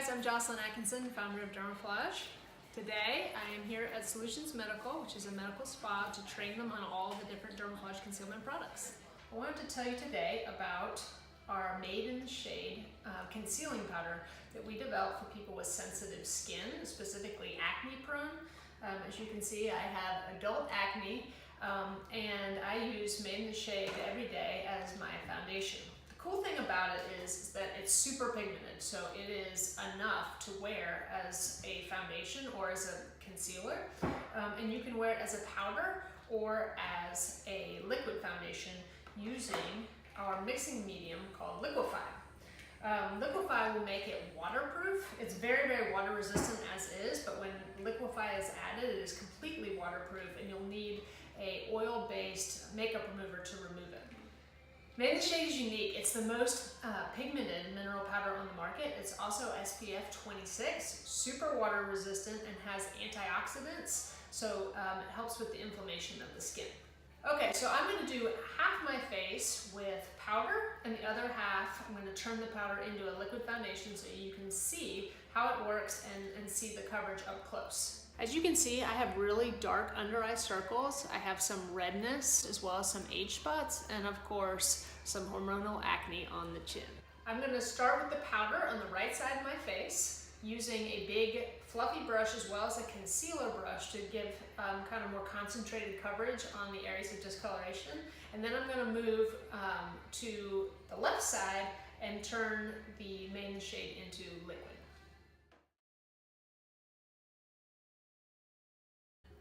guys, I'm Jocelyn Atkinson, founder of Dermaflage. Today I am here at Solutions Medical, which is a medical spa, to train them on all the different Dermaflage concealment products. I wanted to tell you today about our Made in the Shade concealing powder that we developed for people with sensitive skin, specifically acne prone. As you can see, I have adult acne and I use Made in the Shade every day as my foundation. The cool thing about it is that it's super pigmented, so it is enough to wear as a foundation or as a concealer, and you can wear it as a powder or as a liquid foundation using our mixing medium called Liquify. Liquify will make it waterproof. It's very, very water resistant as is, but when Liquify is added, it is completely waterproof, and you'll need a oil-based makeup remover to remove it. Made in the Shade is unique. It's the most pigmented mineral powder on the market. It's also SPF 26, super water resistant, and has antioxidants, so it helps with the inflammation of the skin. Okay, so I'm going to do half my face with powder, and the other half I'm going to turn the powder into a liquid foundation so you can see how it works and see the coverage up close. As you can see, I have really dark under eye circles. I have some redness as well as some age spots, and of course some hormonal acne on the chin. I'm going to start with the powder on the right side of my face using a big fluffy brush as well as a concealer brush to give kind of more concentrated coverage on the areas of discoloration. And then I'm going to move to the left side and turn the Made in the Shade into liquid.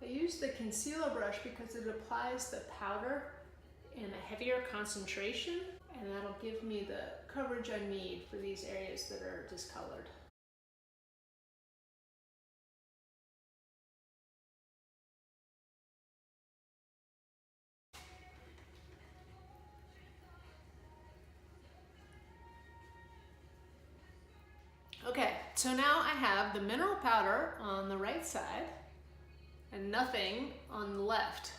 I use the concealer brush because it applies the powder in a heavier concentration, and that'll give me the coverage I need for these areas that are discolored. Okay, so now I have the mineral powder on the right side and nothing on the left.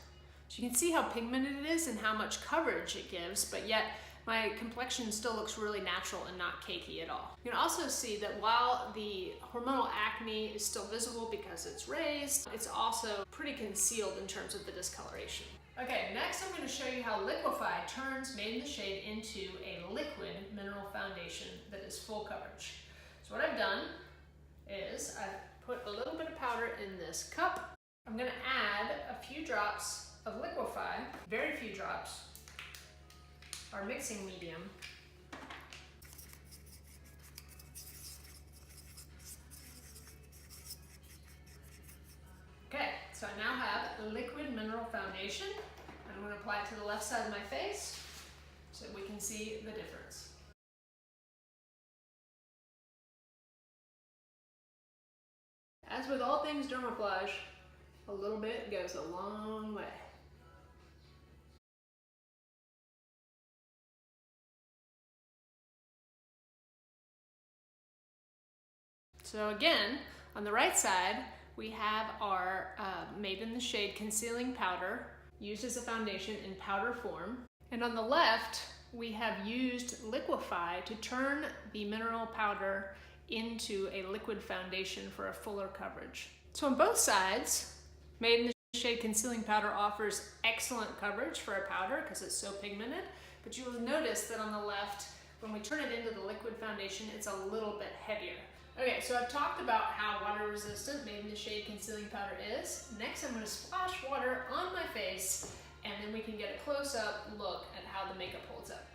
So you can see how pigmented it is and how much coverage it gives, but yet my complexion still looks really natural and not cakey at all. You can also see that while the hormonal acne is still visible because it's raised, it's also pretty concealed in terms of the discoloration. Okay, next I'm going to show you how Liquify turns Made in the Shade into a liquid mineral foundation that is full coverage. So what I've done is I've put a little bit of powder in this cup. I'm going to add a few drops of Liquify, very few drops, our mixing medium. Okay, so I now have a liquid mineral foundation, and I'm going to apply it to the left side of my face so we can see the difference. As with all things Dermaflage, a little bit goes a long way. So again, on the right side, we have our Made in the Shade concealing powder used as a foundation in powder form. And on the left, we have used Liquify to turn the mineral powder into a liquid foundation for a fuller coverage. So on both sides, Made in the Shade concealing powder offers excellent coverage for a powder because it's so pigmented, but you will notice that on the left, when we turn it into the liquid foundation, it's a little bit heavier. Okay, so I've talked about how water resistant Made in the Shade concealing powder is. Next, I'm going to splash water on my face, and then we can get a close-up look at how the makeup holds up.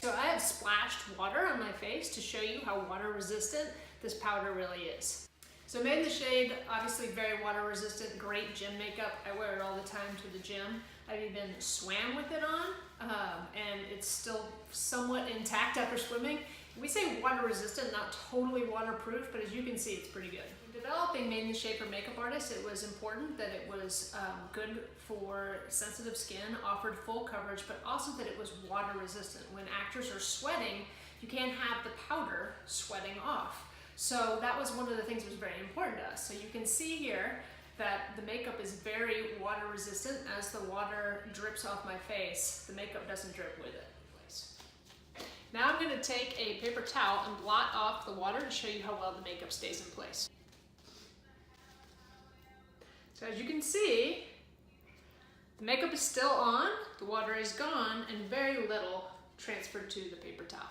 So I have splashed water on my face to show you how water resistant this powder really is. So Made in the Shade, obviously very water resistant, great gym makeup. I wear it all the time to the gym. I've even swam with it on, and it's still somewhat intact after swimming. We say water resistant, not totally waterproof, but as you can see, it's pretty good. In developing Made in the Shade for makeup artists, it was important that it was good for sensitive skin, offered full coverage, but also that it was water resistant. When actors are sweating, you can't have the powder sweating off. So that was one of the things that was very important to us. So you can see here that the makeup is very water resistant. As the water drips off my face, the makeup doesn't drip with it. Now I'm going to take a paper towel and blot off the water to show you how well the makeup stays in place. So as you can see, the makeup is still on, the water is gone, and very little transferred to the paper towel.